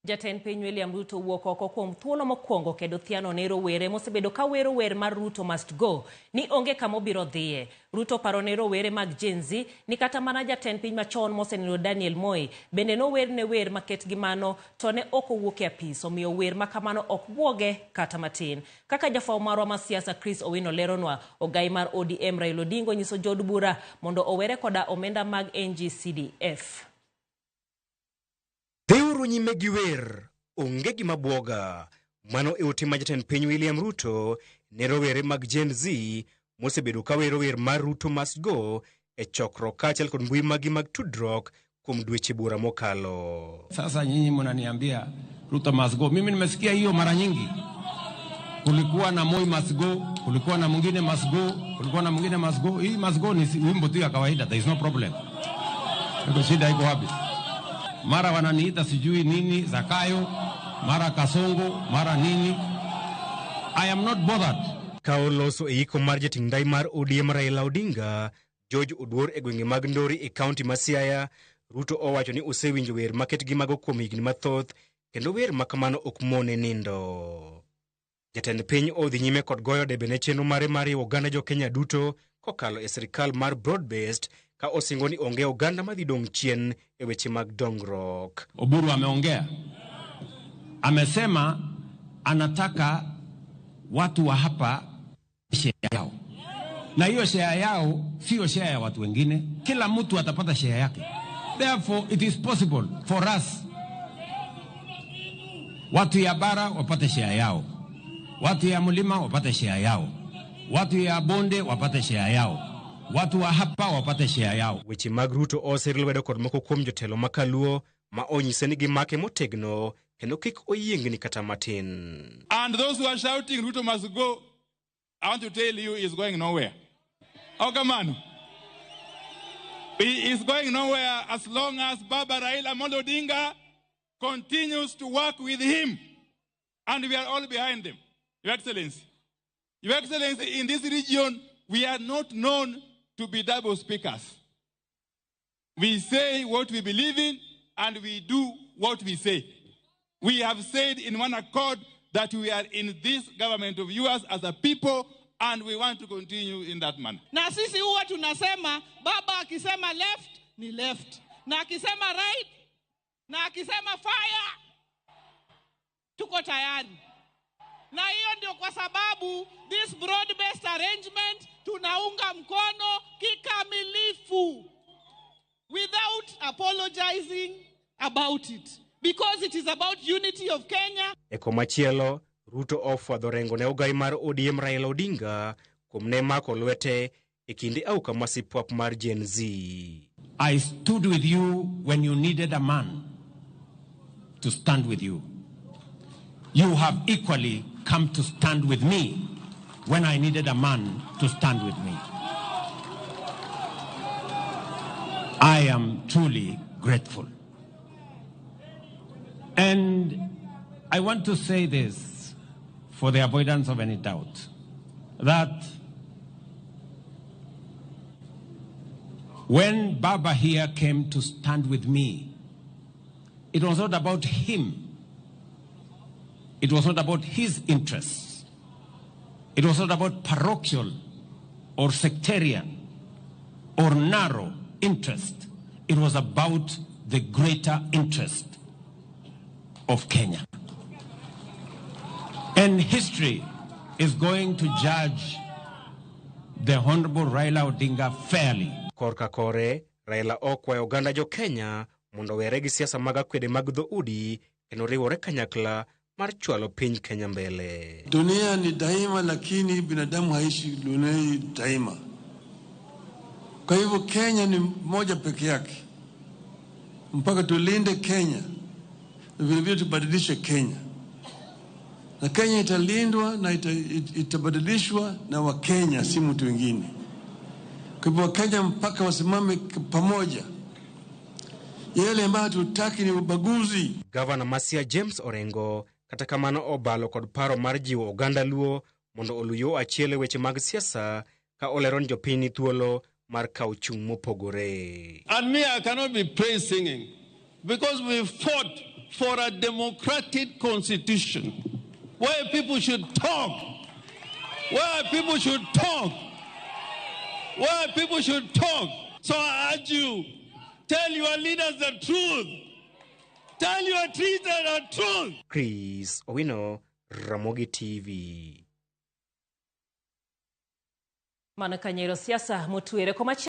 Jatend piny William RUTO wuok oko kuom thuolo mokwongo kedo thiano ne rowere mosebedo ka wero wer mar RUTO must go ni onge kama obiro dhiye. RUTO paro ne rowere mag Gen Z ni kata mana jatend piny machon mosenindo Daniel Moi bende no wer ne wer maket gi mano to ne ok owuok e apis, omiyo wer makamano ok buoge kata matin. Kaka jafao marwa ma siasa Chris Owino leronwa, ogai mar ODM Raila Odinga nyiso jod bura mondo owere koda omenda mag NG-CDF. Deuru nyime gi wer, onge gima buoga. Mano e ote ma jatend piny William RUTO ne rowere mag Gen Z mosebedo ka wero wer mar RUTO must go e chokro kaachiel kod mbui magi mag tudruok kuom dweche bura mokalo. Sasa nyinyi mnaniambia RUTO must go. Mimi nimesikia hiyo mara nyingi. Kulikuwa na Moi must go, kulikuwa na mwingine must go, kulikuwa na mwingine must go. Hii must go ni wimbo tu ya kawaida, there is no problem. Ndio shida iko wapi? Mara wananiita sijui nini Zakayo, mara Kasongo, mara nini. I am not bothered. Kaoloso e iko mar jatingdai mar ODM Raila Odinga, George Oduor e gwenge mag Ndori e kaunti ma Siaya, RUTO owacho ni osewinjo wer maket gi mago kuom higni mathoth, kendo wer makamano ok mone nindo. Jatend piny odhi nyime kod goyo debe ne chenro mare mar oganda jo Kenya duto kokalo e sirikal mar broad-based, ka osingo ni onge oganda madhi dong chien e weche mag dongruok. Oburu ameongea. Amesema anataka watu wa hapa share yao. Na hiyo share yao sio share ya watu wengine. Kila mtu atapata share yake. Therefore it is possible for us. Watu ya bara wapate share yao. Watu ya mlima wapate share yao. Watu ya bonde wapate share yao. Watu wa hapa wapate share yao. Weche mag RUTO oselwedo kod moko kuom jotelo makaluo ma onyise ni gimake motegno kendo kik oyiengni kata matin. And those who are shouting RUTO must go, I want to tell you is going nowhere. Oh, come on. He is going nowhere as long as Baba Raila Odinga continues to work with him. And we are all behind him. Your Excellency. Your Excellency, in this region, we are not known to be double speakers. We say what we believe in and we do what we say. We have said in one accord that we are in this government of yours as a people and we want to continue in that manner. Na sisi huwa tunasema baba akisema left ni left, na akisema right, na akisema fire, tuko tayari. Na hiyo ndio kwa sababu this broad-based arrangement tunaunga mkono kikamilifu without apologizing about it, because it is about unity of Kenya. Eko machielo, RUTO ofwadho rengo ne ogai mar ODM Raila Odinga kuom ne mako lwete e kinde auka masipwap mar Gen Z. I stood with you when you needed a man to stand with you. You have equally come to stand with me when I needed a man to stand with me. I am truly grateful. And I want to say this for the avoidance of any doubt, that when Baba here came to stand with me, it was not about him. It was not about his interests. It was not about parochial or sectarian or narrow interest. It was about the greater interest of Kenya. And history is going to judge the Honorable Raila Odinga fairly. Korka kore, Raila okwayo oganda jo Kenya mondo were gi siasa mag akwede mag dhoudi kendo riwore kanyakla mar chwalo piny Kenya mbele. Dunia ni daima, lakini binadamu haishi dunia daima. Kwa hivyo Kenya ni moja peke yake. Mpaka tulinde Kenya, na vile vile tubadilishe Kenya. Na Kenya italindwa na itabadilishwa na Wakenya, si mtu wengine. Kwa hivyo Wakenya mpaka wasimame pamoja. Yale ambayo hatutaki ni ubaguzi. Governor Masia James Orengo kata kamano obalo kod paro mar jiwo oganda luo mondo oluyo achiele weche mag siasa ka oleron jopiny thuolo mar kawo chung' mopogore. And me, I cannot be praise singing because we fought for a democratic constitution where people should talk, where people should talk, where people should talk. So I urge you, tell your leaders the truth. Tell your leaders the truth. Chris Owino, Ramogi TV. Mana kanyero siasa mutuere